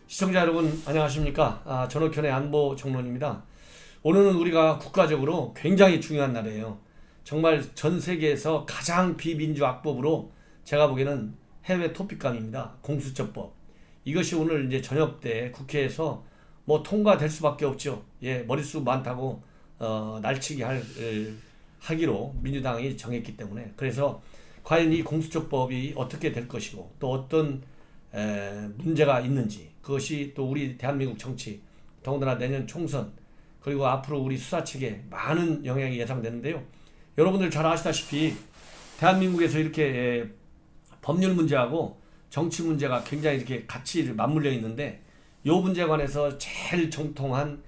시청자 여러분 안녕하십니까? 전옥현의 안보 총론입니다. 오늘은 우리가 국가적으로 굉장히 중요한 날이에요. 정말 전 세계에서 가장 비민주 악법으로 제가 보기에는 해외 토픽감입니다. 공수처법. 이것이 오늘 이제 저녁 때 국회에서 뭐 통과될 수밖에 없죠. 예, 머릿수 많다고 날치기 하기로 민주당이 정했기 때문에. 그래서 과연 이 공수처법이 어떻게 될 것이고 또 어떤 문제가 있는지, 그것이 또 우리 대한민국 정치, 더군다나 내년 총선, 그리고 앞으로 우리 수사측에 많은 영향이 예상되는데요. 여러분들 잘 아시다시피 대한민국에서 이렇게 법률 문제하고 정치 문제가 굉장히 이렇게 같이 맞물려 있는데, 이 문제에 관해서 제일 정통한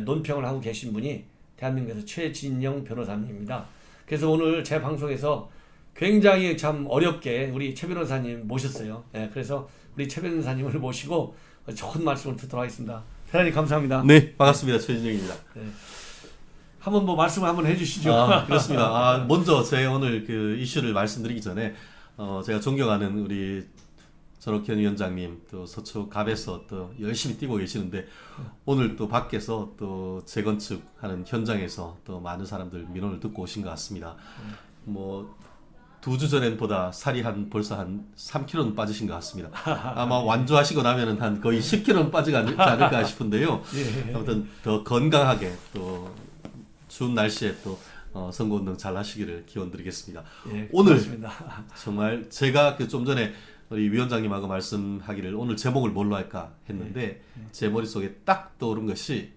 논평을 하고 계신 분이 대한민국에서 최진영 변호사님입니다. 그래서 오늘 제 방송에서 굉장히 참 어렵게 우리 최 변호사님 모셨어요. 그래서 우리 최 변호사님을 모시고 좋은 말씀을 듣도록 하겠습니다. 대단히 감사합니다. 네, 반갑습니다. 최진영입니다. 네. 한번 뭐 말씀을 한번 해주시죠. 그렇습니다. 먼저 제가 오늘 그 이슈를 말씀드리기 전에 제가 존경하는 우리 전옥현 위원장님, 또 서초 갑에서 또 열심히 뛰고 계시는데, 오늘 또 밖에서 또 재건축하는 현장에서 또 많은 사람들 민원을 듣고 오신 것 같습니다. 뭐 2주 전보다 살이 벌써 한 3kg는 빠지신 것 같습니다. 아마 완주하시고 나면은 한 거의 10kg는 빠지지 않을까 싶은데요. 아무튼 더 건강하게 또 추운 날씨에 또 선거운동 잘 하시기를 기원드리겠습니다. 오늘 고맙습니다. 정말 제가 좀 전에 우리 위원장님하고 말씀하기를 오늘 제목을 뭘로 할까 했는데, 제 머릿속에 딱 떠오른 것이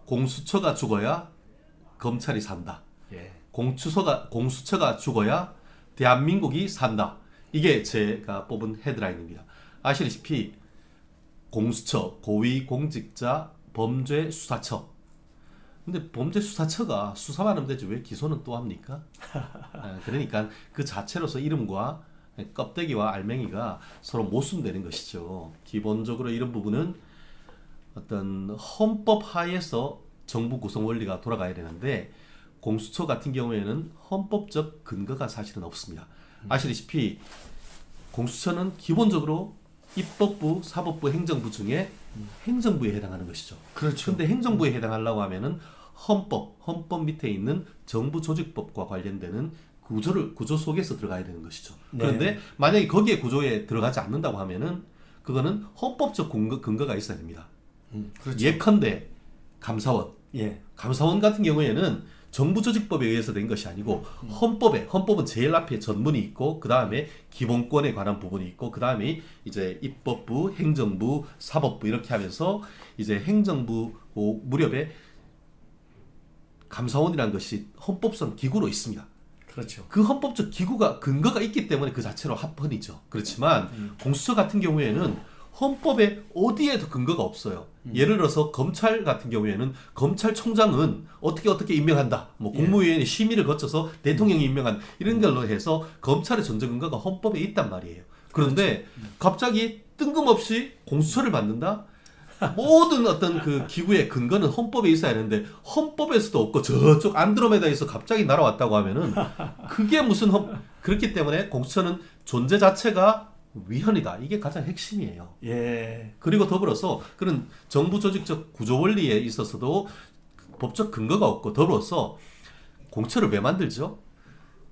공수처가 죽어야 검찰이 산다. 공수처가 죽어야 대한민국이 산다. 이게 제가 뽑은 헤드라인입니다. 아시다시피 공수처, 고위공직자 범죄수사처. 근데 범죄수사처가 수사만 하면 되지 왜 기소는 또 합니까? 그러니까 그 자체로서 이름과 껍데기와 알맹이가 서로 모순되는 것이죠. 기본적으로 이런 부분은 어떤 헌법 하에서 정부 구성 원리가 돌아가야 되는데, 공수처 같은 경우에는 헌법적 근거가 사실은 없습니다. 아시다시피 공수처는 기본적으로 입법부, 사법부, 행정부 중에 행정부에 해당하는 것이죠. 그렇죠. 그런데 행정부에 해당하려고 하면은 헌법 밑에 있는 정부조직법과 관련되는 구조 속에서 들어가야 되는 것이죠. 그런데 만약에 거기에 구조에 들어가지 않는다고 하면은 그거는 헌법적 근거가 있어야 됩니다. 그렇죠. 예컨대 감사원. 감사원 같은 경우에는 정부조직법에 의해서 된 것이 아니고 헌법은 제일 앞에 전문이 있고, 그 다음에 기본권에 관한 부분이 있고, 그 다음에 이제 입법부, 행정부, 사법부 이렇게 하면서 이제 행정부 무렵에 감사원이라는 것이 헌법상 기구로 있습니다. 그렇죠. 그 헌법적 근거가 있기 때문에 그 자체로 합헌이죠. 그렇지만 공수처 같은 경우에는 헌법에 어디에도 근거가 없어요. 예를 들어서 검찰 같은 경우에는 검찰총장은 어떻게 임명한다. 뭐 국무위원회 심의를 거쳐서 대통령이 임명한 이런 걸로 해서 검찰의 존재 근거가 헌법에 있단 말이에요. 그런데 갑자기 뜬금없이 공수처를 만든다? 모든 어떤 그 기구의 근거는 헌법에 있어야 하는데 헌법에서도 없고 저쪽 안드로메다에서 갑자기 날아왔다고 하면은 그게 무슨 그렇기 때문에 공수처는 존재 자체가 위헌이다. 이게 가장 핵심이에요. 그리고 더불어서 그런 정부 조직적 구조 원리에 있어서도 법적 근거가 없고, 더불어서 공처를 왜 만들죠?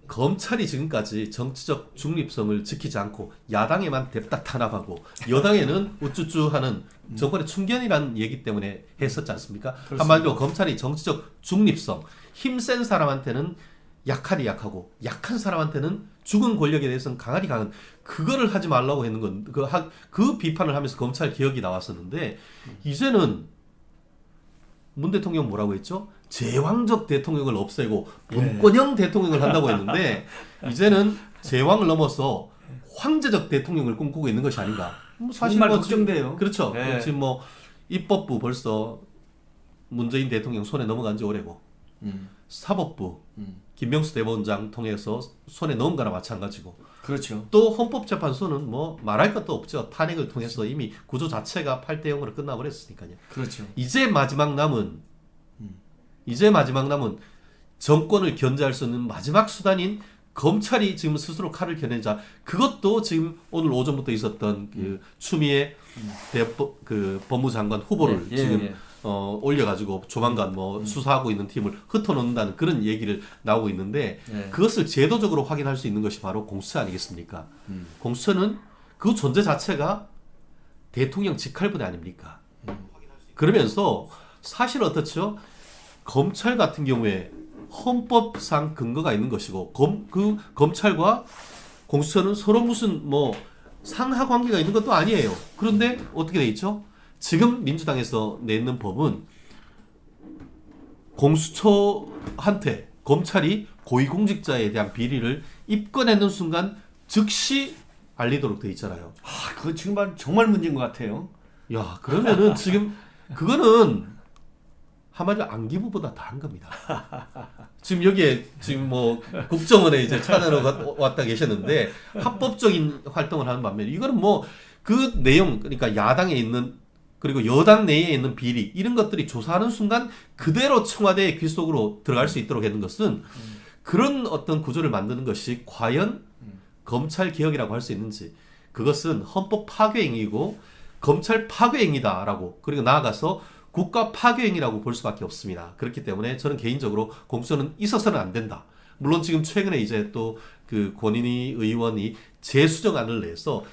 검찰이 지금까지 정치적 중립성을 지키지 않고 야당에만 냅다 탄압하고 여당에는 우쭈쭈 하는 정권의 충견이라는 얘기 때문에 했었지 않습니까? 그렇습니다. 한마디로 검찰이 정치적 중립성, 힘센 사람한테는 약하니 약하고 약한 사람한테는 죽은 권력에 대해서는 강하니 강한, 그거를 하지 말라고 했는 건 그 비판을 하면서 검찰 개혁이 나왔었는데, 이제는 문 대통령 뭐라고 했죠? 제왕적 대통령을 없애고 본권형 대통령을 한다고 했는데, 이제는 제왕을 넘어서 황제적 대통령을 꿈꾸고 있는 것이 아닌가. 사실 정말 걱정돼요. 그렇죠. 지금 뭐 입법부 벌써 문재인 대통령 손에 넘어간 지 오래고, 사법부 김명수 대법원장 통해서 손에 넣은 거나 마찬가지고, 그렇죠. 또 헌법재판소는 뭐 말할 것도 없죠. 탄핵을 통해서 이미 구조 자체가 8대 0으로 끝나버렸으니까요. 그렇죠. 이제 마지막 남은 정권을 견제할 수 있는 마지막 수단인 검찰이 지금 스스로 칼을 겨내자, 그것도 지금 오늘 오전부터 있었던 그 추미애 그 법무장관 후보를 지금 올려가지고 조만간 뭐 수사하고 있는 팀을 흩어놓는다는 그런 얘기를 나오고 있는데, 그것을 제도적으로 확인할 수 있는 것이 바로 공수처 아니겠습니까? 공수처는 그 존재 자체가 대통령 직할부대 아닙니까? 그러면서 사실 어떻죠? 검찰 같은 경우에 헌법상 근거가 있는 것이고, 그 검찰과 공수처는 서로 무슨 뭐 상하 관계가 있는 것도 아니에요. 그런데 어떻게 돼 있죠? 지금 민주당에서 내는 법은 공수처한테 검찰이 고위공직자에 대한 비리를 입건하는 순간 즉시 알리도록 돼 있잖아요. 아, 그거 정말 정말 문제인 것 같아요. 야, 그러면은 지금 그거는 한마디로 안기부보다 다른 겁니다. 지금 여기에 지금 뭐 국정원에 이제 찾아러 왔다 계셨는데 합법적인 활동을 하는 반면에, 이거는 뭐 그 내용, 그러니까 야당에 있는 그리고 여당 내에 있는 비리 이런 것들이 조사하는 순간 그대로 청와대의 귀 속으로 들어갈 수 있도록 하는 것은 그런 어떤 구조를 만드는 것이 과연 검찰 개혁이라고 할 수 있는지, 그것은 헌법 파괴행위고 검찰 파괴행위다라고, 그리고 나아가서 국가 파괴행위라고 볼 수밖에 없습니다. 그렇기 때문에 저는 개인적으로 공수처는 있어서는 안 된다. 물론 지금 최근에 이제 또 그 권인희 의원이 재수정안을 내서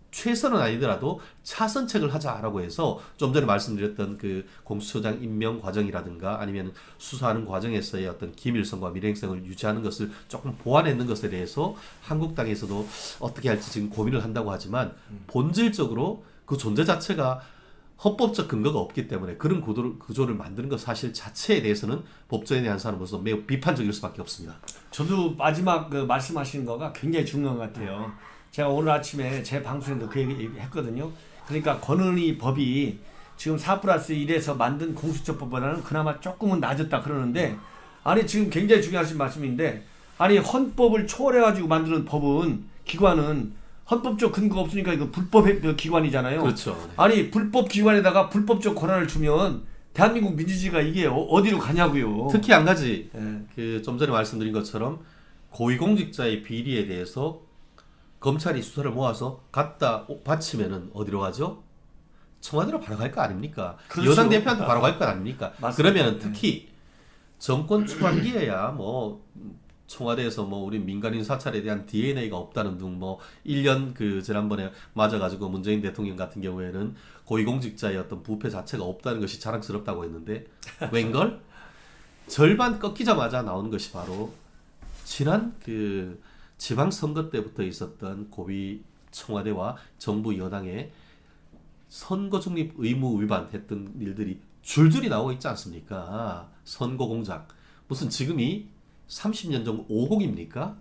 최선은 아니더라도 차선책을 하자라고 해서 좀 전에 말씀드렸던 그 공수처장 임명 과정이라든가 아니면 수사하는 과정에서의 어떤 기밀성과 밀행성을 유지하는 것을 조금 보완했는 것에 대해서 한국당에서도 어떻게 할지 지금 고민을 한다고 하지만, 본질적으로 그 존재 자체가 헌법적 근거가 없기 때문에 그런 구조를 만드는 것 사실 자체에 대해서는 법조에 대한 사람으로서 매우 비판적일 수밖에 없습니다. 저도 마지막 그 말씀하신 거가 굉장히 중요한 것 같아요. 제가 오늘 아침에 제 방송에도 그 얘기 했거든요. 그러니까 권은희 법이 지금 4+1에서 만든 공수처법보다는 그나마 조금은 낮았다 그러는데, 아니 지금 굉장히 중요하신 말씀인데, 아니 헌법을 초월해가지고 만드는 법은, 기관은 헌법적 근거가 없으니까 이거 불법 기관이잖아요. 그렇죠. 아니 불법 기관에다가 불법적 권한을 주면 대한민국 민주주의가 이게 어디로 가냐고요. 특히 한 가지, 그 좀 전에 말씀드린 것처럼 고위공직자의 비리에 대해서 검찰이 수사를 모아서 갖다 바치면은 어디로 가죠? 청와대로 바로 갈 거 아닙니까? 그렇죠. 여당 대표한테 바로 갈 거 아닙니까? 맞습니다. 그러면은 특히 정권 초반기에야 뭐 청와대에서 뭐 우리 민간인 사찰에 대한 DNA가 없다는 등 뭐 1년 그 지난번에 맞아가지고 문재인 대통령 같은 경우에는 고위공직자의 어떤 부패 자체가 없다는 것이 자랑스럽다고 했는데, 웬걸? 절반 꺾이자마자 나오는 것이 바로 지난 그 지방선거 때부터 있었던 고위 청와대와 정부 여당의 선거 중립 의무 위반했던 일들이 줄줄이 나오고 있지 않습니까? 선거 공작. 무슨 지금이 30년 전 5공입니까?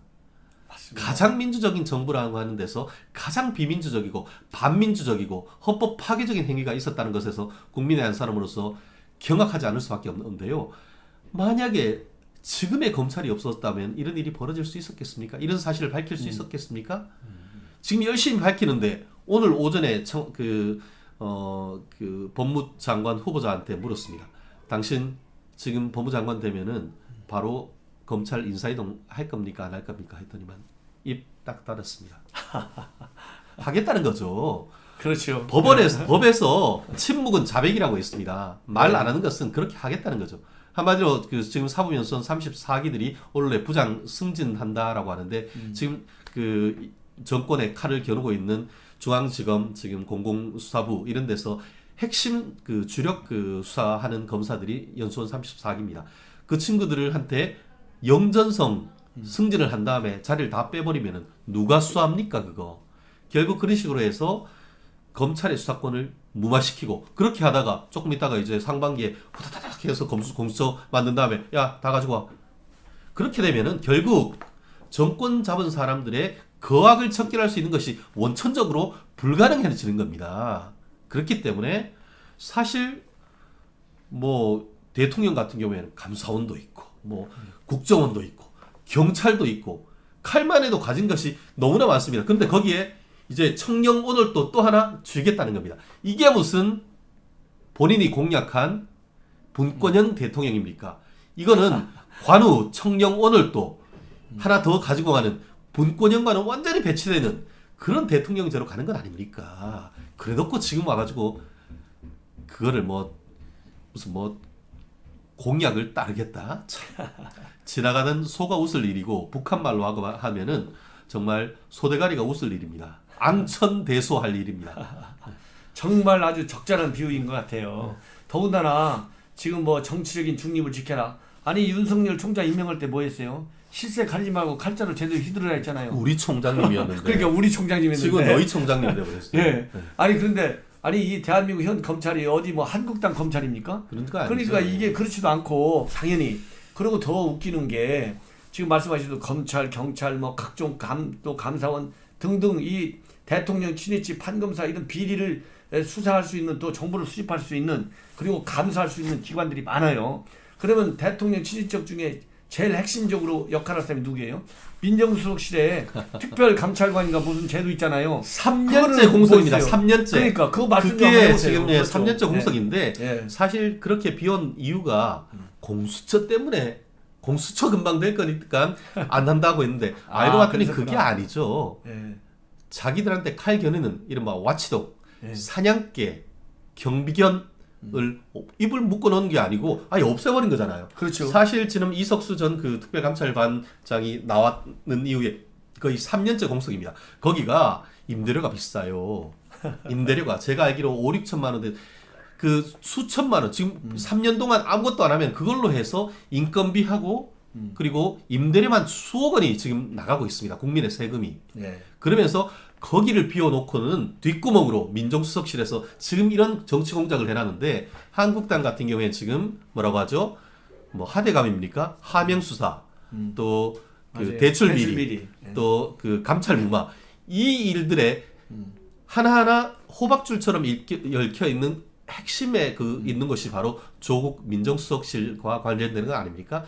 맞습니다. 가장 민주적인 정부라고 하는 데서 가장 비민주적이고 반민주적이고 헌법 파괴적인 행위가 있었다는 것에서 국민의 한 사람으로서 경악하지 않을 수밖에 없는데요. 만약에 지금의 검찰이 없었다면 이런 일이 벌어질 수 있었겠습니까? 이런 사실을 밝힐 수 있었겠습니까? 지금 열심히 밝히는데, 오늘 오전에 그 법무장관 후보자한테 물었습니다. 당신 지금 법무장관 되면은 바로 검찰 인사이동 할 겁니까? 안 할 겁니까? 했더니만 입 딱 닫았습니다. 하겠다는 거죠. 그렇죠. 법에서 침묵은 자백이라고 있습니다. 말 안 하는 것은 그렇게 하겠다는 거죠. 한마디로 그 지금 사법연수원 34기들이 원래 부장 승진한다라고 하는데, 지금 그 정권의 칼을 겨누고 있는 중앙지검 지금 공공수사부 이런 데서 핵심 그 주력 그 수사하는 검사들이 연수원 34기입니다. 그 친구들한테 영전성 승진을 한 다음에 자리를 다 빼버리면은 누가 수사합니까 그거? 결국 그런 식으로 해서 검찰의 수사권을 무마시키고, 그렇게 하다가 조금 있다가 이제 상반기에 후다다닥 해서 공수처 만든 다음에 야 다 가지고 와. 그렇게 되면은 결국 정권 잡은 사람들의 거악을 척결할 수 있는 것이 원천적으로 불가능해지는 겁니다. 그렇기 때문에 사실 뭐 대통령 같은 경우에는 감사원도 있고 뭐 국정원도 있고 경찰도 있고 칼만 해도 가진 것이 너무나 많습니다. 그런데 거기에 이제 청령 오늘 또 하나 주겠다는 겁니다. 이게 무슨 본인이 공약한 분권형 대통령입니까? 이거는 관우, 청령, 오늘도 하나 더 가지고 가는 분권형과는 완전히 배치되는 그런 대통령제로 가는 건 아닙니까? 그래놓고 지금 와가지고 그거를 뭐 무슨 뭐 공약을 따르겠다. 참, 지나가는 소가 웃을 일이고 북한 말로 하면은 정말 소대가리가 웃을 일입니다. 앙천대소할 일입니다. 정말 아주 적절한 비유인 것 같아요. 더군다나 지금 뭐 정치적인 중립을 지켜라. 아니 윤석열 총장 임명할 때 뭐 했어요? 실세 가리지 말고 칼자루 제대로 휘두르라 했잖아요. 우리 총장님이었는데. 그러니까 우리 총장님이었는데. 지금 너희 총장님 되버렸어요. 예. 네. 아니 그런데 아니 이 대한민국 현 검찰이 어디 뭐 한국당 검찰입니까? 그러니까 이게 그렇지도 않고 당연히. 그리고 더 웃기는 게 지금 말씀하신 검찰, 경찰, 뭐 각종 또 감사원 등등 이 대통령 친위치 판검사 이런 비리를 수사할 수 있는 또 정보를 수집할 수 있는 그리고 감사할 수 있는 기관들이 많아요. 그러면 대통령 친위적 중에 제일 핵심적으로 역할할 사람이 누구예요? 민정수석실에 특별감찰관인가 무슨 제도 있잖아요. 3년째 공석입니다. 3년째. 그러니까 그거 말씀 좀 그게 해보세요. 지금 그렇죠. 3년째 공석인데 네. 사실 그렇게 비온 이유가 공수처 때문에 공수처 금방 될 거니까 안 한다고 했는데 알고 봤더니 그랬었구나. 그게 아니죠. 예. 자기들한테 칼 겨누는 이른바 와치독, 예. 사냥개, 경비견을 입을 묶어 놓은 게 아니고 아예 없애버린 거잖아요. 그렇죠. 사실 지금 이석수 전 그 특별감찰반장이 나왔는 이후에 거의 3년째 공석입니다. 거기가 임대료가 비싸요. 임대료가 제가 알기로 5, 6천만 원대 그 수천만 원 지금 3년 동안 아무것도 안 하면 그걸로 해서 인건비하고 그리고 임대료만 수억 원이 지금 나가고 있습니다. 국민의 세금이. 예. 그러면서 거기를 비워놓고는 뒷구멍으로 민정수석실에서 지금 이런 정치 공작을 해놨는데 한국당 같은 경우에 지금 뭐라고 하죠? 뭐 하대감입니까? 하명수사 또 그 대출비리 예. 또 그 감찰무마 이 일들에 하나하나 호박줄처럼 얽혀 있는 핵심에 그 있는 것이 바로 조국 민정수석실과 관련되는 거 아닙니까?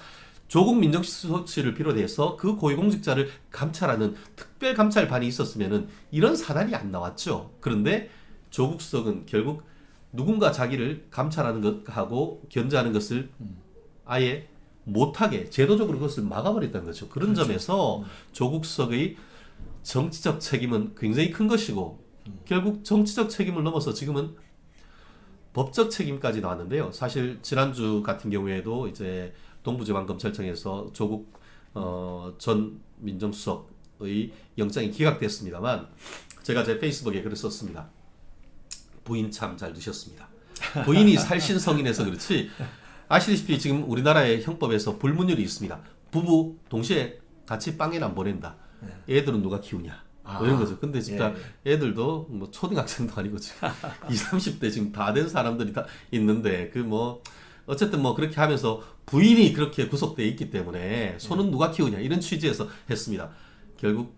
조국 민정수석실을 비롯해서 그 고위공직자를 감찰하는 특별감찰반이 있었으면은 이런 사단이 안 나왔죠. 그런데 조국 수석은 결국 누군가 자기를 감찰하는 것하고 견제하는 것을 아예 못하게 제도적으로 그것을 막아버렸다는 거죠. 그런 그렇죠. 점에서 조국 수석의 정치적 책임은 굉장히 큰 것이고 결국 정치적 책임을 넘어서 지금은 법적 책임까지 나왔는데요. 사실 지난주 같은 경우에도 이제 동부지방검찰청에서 조국 전 민정수석의 영장이 기각됐습니다만 제가 제 페이스북에 글을 썼습니다. 부인 참 잘 두셨습니다. 부인이 살신성인해서 그렇지 아시다시피 지금 우리나라의 형법에서 불문율이 있습니다. 부부 동시에 같이 빵에는 안 보낸다. 애들은 누가 키우냐. 뭐 이런 거죠. 근데 진짜 애들도 뭐 초등학생도 아니고 지금 20, 30대 지금 다 된 사람들이 다 있는데 그 뭐 어쨌든 뭐 그렇게 하면서 부인이 그렇게 구속돼 있기 때문에 손은 누가 키우냐 이런 취지에서 했습니다. 결국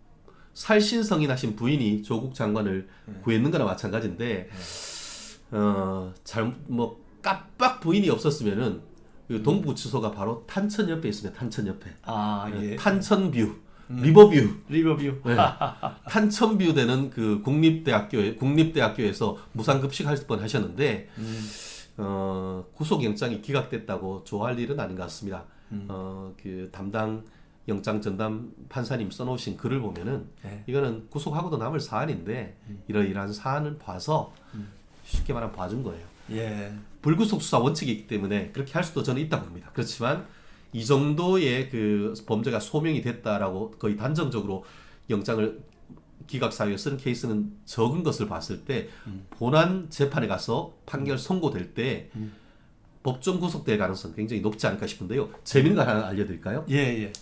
살신성인하신 부인이 조국 장관을 구했는 거나 마찬가지인데 잘 뭐 깜빡 부인이 없었으면은 그 동부구치소가 바로 탄천 옆에 있습니다. 탄천 옆에. 예. 탄천뷰, 리버뷰. 리버뷰. 네. 탄천뷰 되는 그 국립대학교에서 무상급식 할 뻔 하셨는데 구속영장이 기각됐다고 좋아할 일은 아닌 것 같습니다. 그 담당 영장 전담 판사님 써놓으신 글을 보면은 이거는 구속하고도 남을 사안인데 이러이러한 사안을 봐서 쉽게 말하면 봐준 거예요. 예. 불구속 수사 원칙이 있기 때문에 그렇게 할 수도 저는 있다고 봅니다. 그렇지만 이 정도의 그 범죄가 소명이 됐다라고 거의 단정적으로 영장을 기각 사유에 쓰는 케이스는 적은 것을 봤을 때 본안 재판에 가서 판결 선고될 때 법정 구속될 가능성 굉장히 높지 않을까 싶은데요. 재밌는 거 하나 알려드릴까요? 예.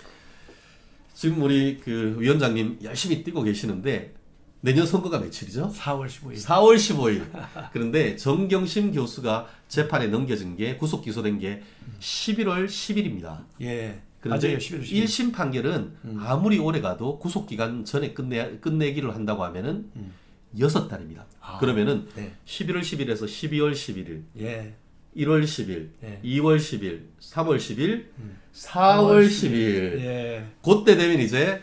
지금 우리 그 위원장님 열심히 뛰고 계시는데 내년 선거가 며칠이죠? 4월 15일. 4월 15일. 그런데 정경심 교수가 재판에 넘겨진 게 구속 기소된 게 11월 10일입니다. 예. 그런데 맞아요. 11월 10일. 1심 판결은 아무리 오래 가도 구속 기간 전에 끝내기를 한다고 하면은 6달입니다. 그러면은 네. 11월 10일에서 12월 11일, 예. 1월 10일, 네. 2월 10일, 3월 10일, 4월 10일. 예. 그때 되면 이제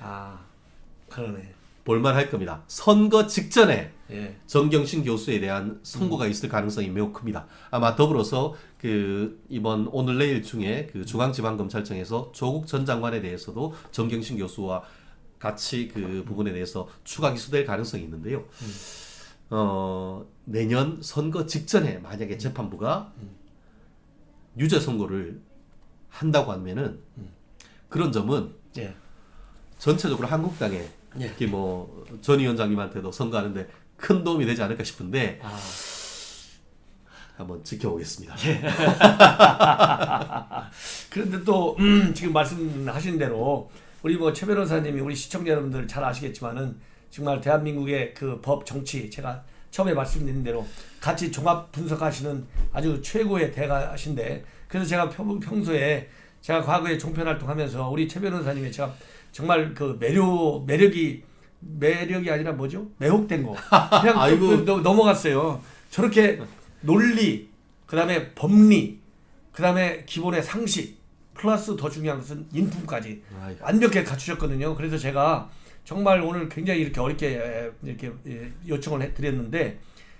그러네. 볼만할 겁니다. 선거 직전에 예. 정경심 교수에 대한 선고가 있을 가능성이 매우 큽니다. 아마 더불어서 이번 오늘 내일 중에 중앙지방검찰청에서 조국 전 장관에 대해서도 정경심 교수와 같이 그 부분에 대해서 추가 기소될 가능성이 있는데요. 내년 선거 직전에 만약에 재판부가 유죄 선고를 한다고 하면은 그런 점은 예. 전체적으로 한국당에 예. 특히 뭐 전 위원장님한테도 선거하는데 큰 도움이 되지 않을까 싶은데 한번 지켜보겠습니다. 예. 그런데 또 지금 말씀하신 대로 우리 뭐 최 변호사님이 우리 시청자 여러분들 잘 아시겠지만은 정말 대한민국의 그 법 정치 제가 처음에 말씀드린 대로 같이 종합 분석하시는 아주 최고의 대가신데 그래서 제가 평소에 제가 과거에 종편 활동하면서 우리 최 변호사님의 제가 정말 그 매력이 아니라 뭐죠? 매혹된 거 그냥 아이고. 넘어갔어요. 저렇게 논리 그다음에 법리 그다음에 기본의 상식 플러스 더 중요한 것은 인품까지 아이고. 완벽하게 갖추셨거든요. 그래서 제가 정말 오늘 굉장히 이렇게 어렵게 이렇게 요청을 드렸는데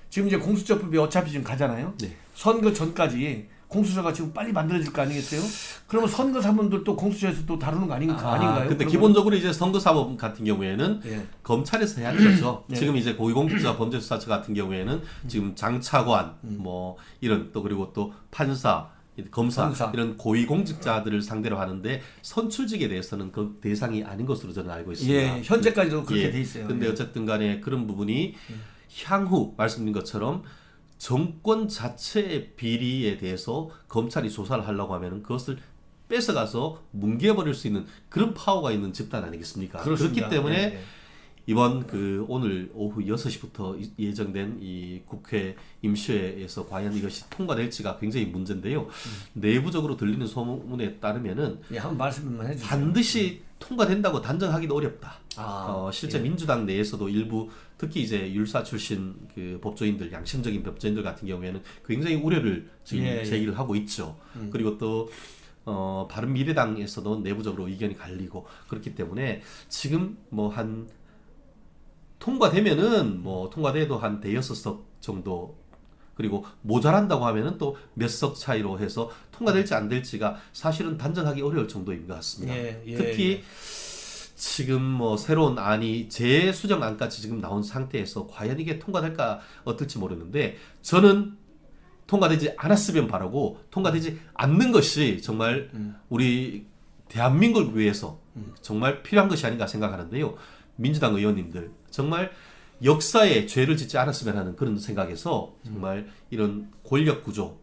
지금 이제 공수처법이 어차피 지금 가잖아요. 네. 선거 전까지 공수처가 지금 빨리 만들어질 거 아니겠어요? 그러면 선거 사문들 또 공수처에서 또 다루는 거 아닌가요? 근데 그러면? 기본적으로 이제 선거사법 같은 경우에는 예. 검찰에서 해야 하는 거죠. 네. 지금 이제 고위공직자 범죄수사처 같은 경우에는 지금 장차관 뭐 이런 또 그리고 또 판사 검사 이런 고위공직자들을 상대로 하는데 선출직에 대해서는 그 대상이 아닌 것으로 저는 알고 있습니다. 예, 현재까지도 그렇게 예. 돼 있어요. 근데 예. 어쨌든 간에 그런 부분이 향후 말씀드린 것처럼 정권 자체의 비리에 대해서 검찰이 조사를 하려고 하면 그것을 뺏어가서 뭉개버릴 수 있는 그런 파워가 있는 집단 아니겠습니까? 그렇습니다. 그렇기 때문에 예, 예. 이번 오늘 오후 6시부터 예정된 이 국회 임시회에서 과연 이것이 통과될지가 굉장히 문제인데요. 내부적으로 들리는 소문에 따르면은 예, 한번 말씀만 해주세요. 반드시 통과된다고 단정하기도 어렵다. 실제 예. 민주당 내에서도 일부 특히 이제 율사 출신 그 법조인들, 양심적인 법조인들 같은 경우에는 굉장히 우려를 지금 예, 예. 제기를 하고 있죠. 그리고 또 바른미래당에서도 내부적으로 의견이 갈리고 그렇기 때문에 지금 통과되면은 통과돼도 한 대여섯 석 정도 그리고 모자란다고 하면은 또 몇 석 차이로 해서 통과될지 안 될지가 사실은 단정하기 어려울 정도인 것 같습니다. 특히 지금 새로운 안이 재수정안까지 지금 나온 상태에서 과연 이게 통과될까 어떨지 모르는데 저는 통과되지 않았으면 바라고 통과되지 않는 것이 정말 우리 대한민국을 위해서 정말 필요한 것이 아닌가 생각하는데요. 민주당 의원님들 정말 역사에 죄를 짓지 않았으면 하는 그런 생각에서 정말 이런 권력 구조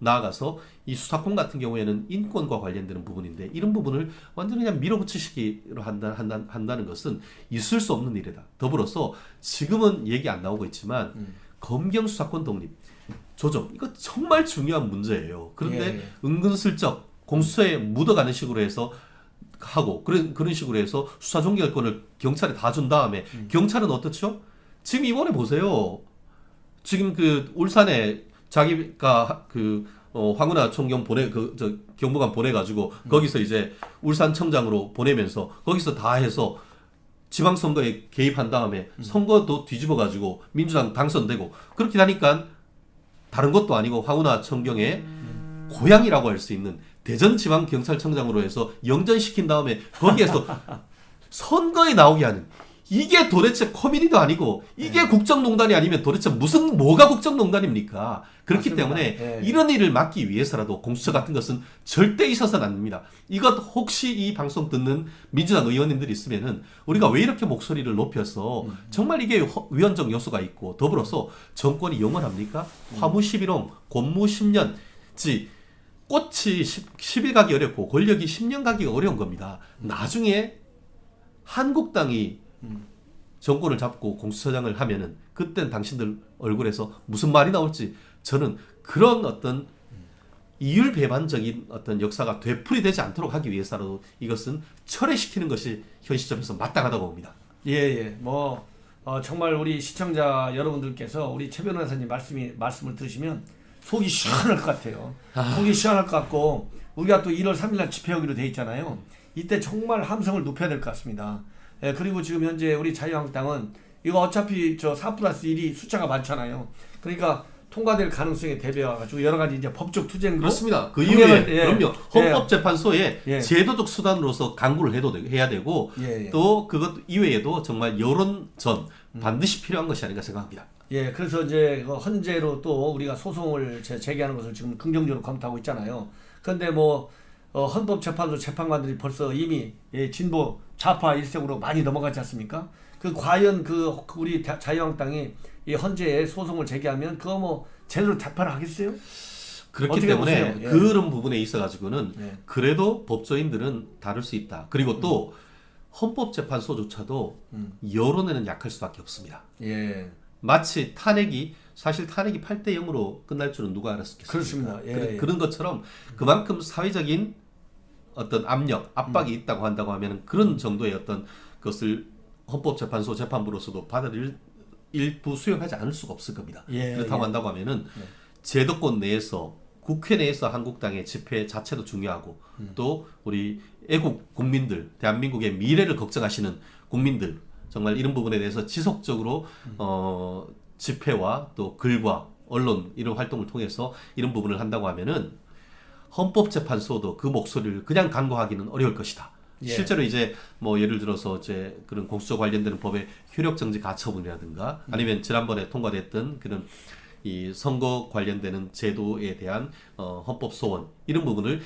나아가서 이 수사권 같은 경우에는 인권과 관련되는 부분인데 이런 부분을 완전히 그냥 밀어붙이시기로 한다는 것은 있을 수 없는 일이다. 더불어서 지금은 얘기 안 나오고 있지만 검경 수사권 독립 조정 이거 정말 중요한 문제예요. 그런데 은근슬쩍 공수처에 묻어가는 식으로 해서 하고 그런 식으로 해서 수사 종결권을 경찰에 다 준 다음에 경찰은 어떻죠? 지금 이번에 보세요. 지금 울산에 자기가 황운하 총경 경무관 보내가지고 거기서 이제 울산청장으로 보내면서 거기서 다 해서 지방선거에 개입한 다음에 선거도 뒤집어가지고 민주당 당선되고 그렇게 하니까 다른 것도 아니고 황운하 총경의 고향이라고 할 수 있는 대전지방경찰청장으로 해서 영전시킨 다음에 거기에서 선거에 나오게 하는 이게 도대체 코미디도 아니고 이게 국정농단이 아니면 도대체 뭐가 국정농단입니까? 그렇기 맞습니다. 때문에 이런 일을 막기 위해서라도 공수처 같은 것은 절대 있어서는 안 됩니다. 이것 혹시 이 방송 듣는 민주당 의원님들이 있으면은 우리가 왜 이렇게 목소리를 높여서 정말 이게 위헌적 요소가 있고 더불어서 정권이 영원합니까? 화무 11홍, 곤무 10년 꽃이 10일 가기 어렵고 권력이 10년 가기가 어려운 겁니다. 나중에 한국당이 정권을 잡고 공수처장을 하면은 그때는 당신들 얼굴에서 무슨 말이 나올지 저는 그런 어떤 이율배반적인 어떤 역사가 되풀이되지 않도록 하기 위해서라도 이것은 철회시키는 것이 현 시점에서 마땅하다고 봅니다. 정말 우리 시청자 여러분들께서 우리 최 변호사님 말씀을 들으시면 속이 시원할 것 같아요. 속이 시원할 것 같고 우리가 또 1월 3일날 집회하기로 돼 있잖아요. 이때 정말 함성을 높여야 될 것 같습니다. 그리고 지금 현재 우리 자유한국당은 이거 어차피 저 4+1이 숫자가 많잖아요. 그러니까 통과될 가능성에 대비해가지고 여러 가지 이제 법적 투쟁도 그렇습니다. 그 병행을- 이후에 예. 그럼요. 헌법재판소에 예. 제도적 수단으로서 강구를 해야 되고 예, 예. 또 그것 이외에도 정말 여론전 반드시 필요한 것이 아닌가 생각합니다. 예, 그래서 이제 그 헌재로 또 우리가 소송을 제기하는 것을 지금 긍정적으로 검토하고 있잖아요. 그런데 뭐 헌법재판소 재판관들이 벌써 이미 진보 좌파 일색으로 많이 넘어가지 않습니까? 그 과연 그 우리 자유한국당이 이 헌재에 소송을 제기하면 그거 뭐 제대로 재판을 하겠어요? 그렇기 어떻게 때문에 보세요? 예. 그런 부분에 있어 가지고는 예. 그래도 법조인들은 다룰 수 있다. 그리고 또 헌법재판소조차도 여론에는 약할 수밖에 없습니다. 예, 마치 사실 탄핵이 8대 0으로 끝날 줄은 누가 알았겠습니까? 그렇습니다. 예, 예. 그런 것처럼 그만큼 사회적인 어떤 압박이 있다고 한다고 하면 그런 정도의 어떤 것을 헌법재판소 재판부로서도 받아들일 일부 수용하지 않을 수가 없을 겁니다. 예, 그렇다고 예. 한다고 하면은 제도권 내에서 국회 내에서 한국당의 집회 자체도 중요하고 또 우리 애국 국민들, 대한민국의 미래를 걱정하시는 국민들 정말 이런 부분에 대해서 지속적으로 집회와 또 글과 언론 이런 활동을 통해서 이런 부분을 한다고 하면은 헌법재판소도 그 목소리를 그냥 간과하기는 어려울 것이다. 예. 실제로 이제 뭐 예를 들어서 이제 그런 공수처 관련되는 법의 효력정지 가처분이라든가 아니면 지난번에 통과됐던 그런 이 선거 관련되는 제도에 대한 헌법 소원 이런 부분을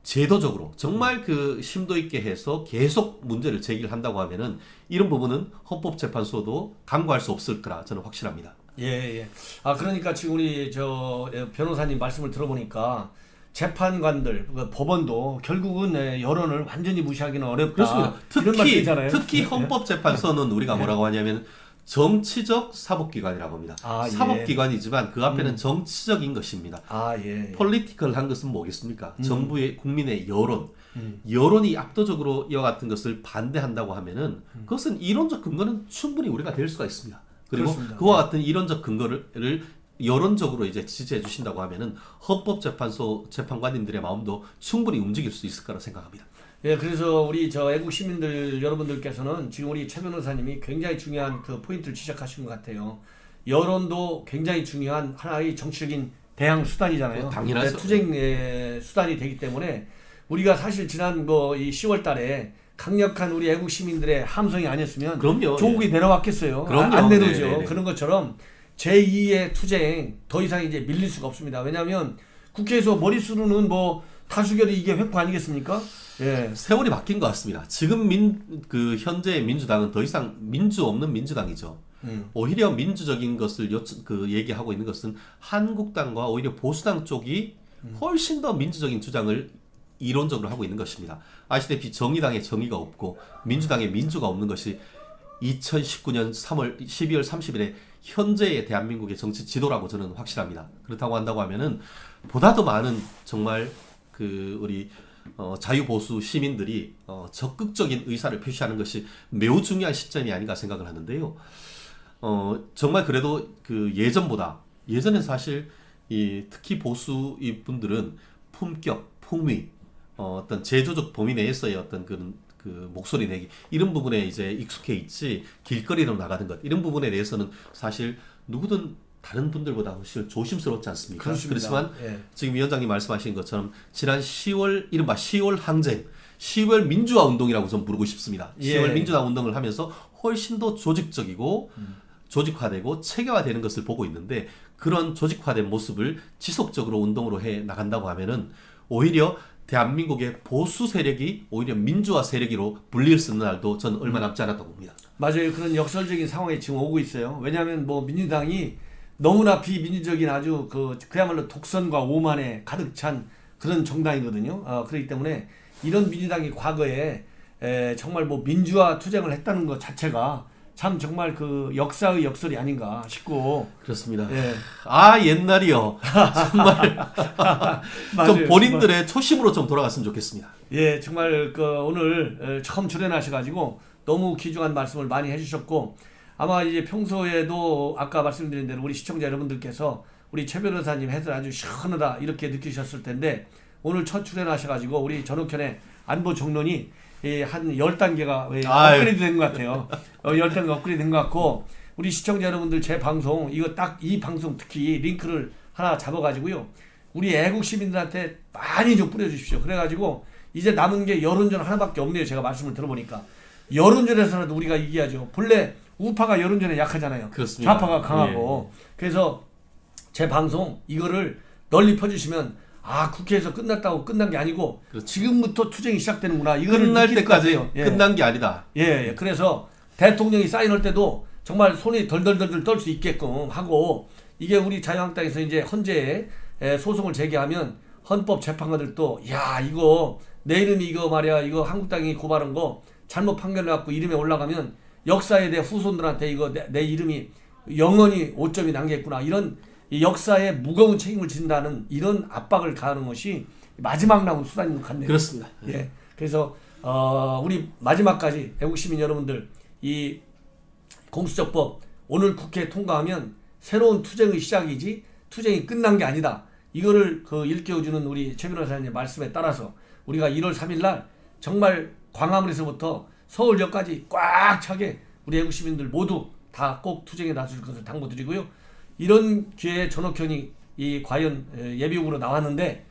제도적으로 정말 그 심도 있게 해서 계속 문제를 제기를 한다고 하면은 이런 부분은 헌법재판소도 간과할 수 없을 거라 저는 확실합니다. 예, 예. 아, 그러니까 지금 우리 저 변호사님 말씀을 들어보니까 재판관들, 그 법원도 결국은 여론을 완전히 무시하기는 어렵다. 그렇습니다. 이런 말씀이잖아요. 특히 헌법재판소는 우리가 뭐라고 하냐면 정치적 사법기관이라고 합니다. 아, 예. 사법기관이지만 그 앞에는 정치적인 것입니다. 아, 예. 예. 폴리티컬한 것은 뭐겠습니까? 정부의 국민의 여론, 여론이 압도적으로 이와 같은 것을 반대한다고 하면은 그것은 이론적 근거는 충분히 우리가 될 수가 있습니다. 그리고 그렇습니다. 그와 같은 이론적 근거를 여론적으로 이제 지지해 주신다고 하면은 헌법재판소 재판관님들의 마음도 충분히 움직일 수 있을 거라 생각합니다. 예, 그래서 우리 저 애국 시민들 여러분들께서는 지금 우리 최 변호사님이 굉장히 중요한 그 포인트를 지적하신 것 같아요. 여론도 굉장히 중요한 하나의 정치적인 대항 수단이잖아요. 당연하죠. 투쟁 수단이 되기 때문에 우리가 사실 지난 이 10월 달에 강력한 우리 애국 시민들의 함성이 아니었으면 그럼요. 조국이 내려왔겠어요. 그럼요. 안 내려오죠. 네네네. 그런 것처럼 제2의 투쟁 더 이상 이제 밀릴 수가 없습니다. 왜냐하면 국회에서 머릿수로는 뭐 다수결이 이게 획부 아니겠습니까? 예. 세월이 바뀐 것 같습니다. 지금 현재의 민주당은 더 이상 민주 없는 민주당이죠. 오히려 민주적인 것을 얘기하고 있는 것은 한국당과 오히려 보수당 쪽이 훨씬 더 민주적인 주장을 이론적으로 하고 있는 것입니다. 아시다시피 정의당의 정의가 없고 민주당의 민주가 없는 것이 2019년 12월 30일에 현재의 대한민국의 정치 지도라고 저는 확실합니다. 그렇다고 한다고 하면은 보다 더 많은 정말 우리 자유보수 시민들이 적극적인 의사를 표시하는 것이 매우 중요한 시점이 아닌가 생각을 하는데요. 정말 그래도 예전에 사실 특히 보수 분들은 품격, 품위, 어떤 제조적 범위 내에서의 어떤 그 목소리 내기 이런 부분에 이제 익숙해 있지 길거리로 나가는 것 이런 부분에 대해서는 사실 누구든 다른 분들보다 훨씬 조심스럽지 않습니까? 그렇습니다. 그렇지만 예. 지금 위원장님 말씀하신 것처럼 지난 10월 이른바 10월 항쟁, 10월 민주화 운동이라고 좀 부르고 싶습니다. 예. 10월 민주화 운동을 하면서 훨씬 더 조직적이고 조직화되고 체계화되는 것을 보고 있는데 그런 조직화된 모습을 지속적으로 운동으로 해 나간다고 하면은 오히려 대한민국의 보수 세력이 오히려 민주화 세력으로 불릴 수 있는 날도 저는 얼마 남지 않았다고 봅니다. 맞아요. 그런 역설적인 상황이 지금 오고 있어요. 왜냐하면 민주당이 너무나 비민주적인 아주 그야말로 독선과 오만에 가득 찬 그런 정당이거든요. 그렇기 때문에 이런 민주당이 과거에 정말 민주화 투쟁을 했다는 것 자체가 참 정말 역사의 역설이 아닌가 싶고. 그렇습니다. 예. 옛날이요. 정말 맞아요. 좀 본인들의 초심으로 좀 돌아갔으면 좋겠습니다. 예, 정말 오늘 처음 출연하셔가지고 너무 귀중한 말씀을 많이 해주셨고 아마 이제 평소에도 아까 말씀드린 대로 우리 시청자 여러분들께서 우리 최 변호사님 해설 아주 시원하다 이렇게 느끼셨을 텐데 오늘 첫 출연하셔가지고 우리 전욱현의 안보 정론이 한 10단계가 아유. 업그레이드 된 것 같아요. 10단계 업그레이드 된 것 같고 우리 시청자 여러분들 제 방송 이거 딱 이 방송 특히 링크를 하나 잡아가지고요. 우리 애국 시민들한테 많이 좀 뿌려주십시오. 그래가지고 이제 남은 게 여론전 하나밖에 없네요. 제가 말씀을 들어보니까 여론전에서라도 우리가 이겨야죠. 본래 우파가 여론전에 약하잖아요. 그렇습니다. 좌파가 강하고. 그래서 제 방송 이거를 널리 퍼주시면 아 국회에서 끝났다고 끝난 게 아니고 그렇죠. 지금부터 투쟁이 시작되는구나. 이거를 끝날 느낄 것 때까지 같아요. 예. 끝난 게 아니다. 예. 그래서 대통령이 사인할 때도 정말 손이 덜덜덜 떨 수 있게끔 하고 이게 우리 자유한국당에서 이제 헌재에 소송을 제기하면 헌법재판관들도 야 이거 내 이름이 이거 말이야 이거 한국당이 고발한 거 잘못 판결해갖고 이름에 올라가면 역사에 대해 후손들한테 이거 내 이름이 영원히 오점이 남겠구나 이런 이 역사에 무거운 책임을 진다는 이런 압박을 가하는 것이 마지막 남은 수단인 것 같네요. 그렇습니다. 예. 그래서 우리 마지막까지 애국시민 여러분들 이 공수처법 오늘 국회에 통과하면 새로운 투쟁의 시작이지 투쟁이 끝난 게 아니다. 이거를 일깨워주는 우리 최 변호사님 말씀에 따라서 우리가 1월 3일 날 정말 광화문에서부터 서울역까지 꽉 차게 우리 애국시민들 모두 다 꼭 투쟁에 나설 것을 당부드리고요. 이런 기회에 전옥현이 이 과연 예비역으로 나왔는데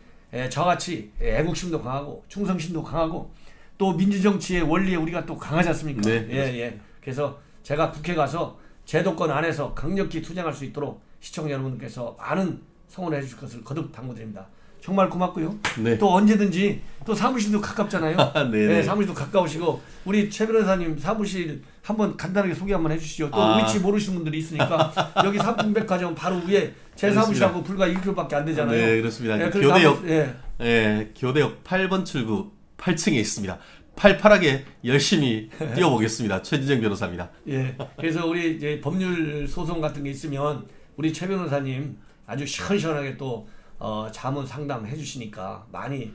저같이 애국심도 강하고 충성심도 강하고 또 민주정치의 원리에 우리가 또 강하지 않습니까? 네, 예. 그래서 제가 국회 가서 제도권 안에서 강력히 투쟁할 수 있도록 시청자 여러분들께서 많은 성원해 주실 것을 거듭 당부드립니다. 정말 고맙고요. 네. 또 언제든지 또 사무실도 가깝잖아요. 네네. 네, 사무실도 가까우시고 우리 최 변호사님 사무실 한번 간단하게 소개 한번 해주시죠. 또 위치 모르시는 분들이 있으니까 여기 삼풍백화점 바로 위에 제 사무실하고 불과 1km밖에 안 되잖아요. 네, 그렇습니다. 네, 교대역, 예. 교대역 8번 출구 8층에 있습니다. 팔팔하게 열심히 뛰어보겠습니다. 최진정 변호사입니다. 예. 그래서 우리 이제 법률 소송 같은 게 있으면 우리 최 변호사님 아주 시원시원하게 또 자문 상담 해주시니까 많이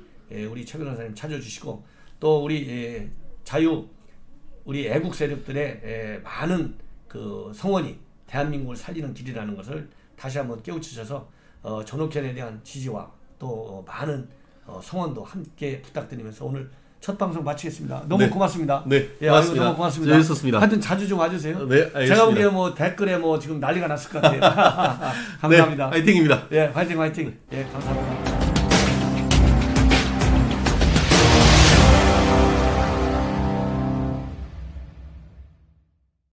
우리 최 변호사님 찾아주시고 또 우리 우리 애국 세력들의 많은 그 성원이 대한민국을 살리는 길이라는 것을 다시 한번 깨우치셔서 전옥현에 대한 지지와 또 많은 성원도 함께 부탁드리면서 오늘 첫 방송 마치겠습니다. 너무 네. 고맙습니다. 네, 예, 고맙습니다. 너무 고맙습니다. 재밌었습니다. 하여튼 자주 좀 와주세요. 네, 알겠습니다. 제가 보기에 뭐 댓글에 뭐 지금 난리가 났을 것 같아요. 감사합니다. 네, 화이팅입니다. 예, 화이팅. 예, 감사합니다.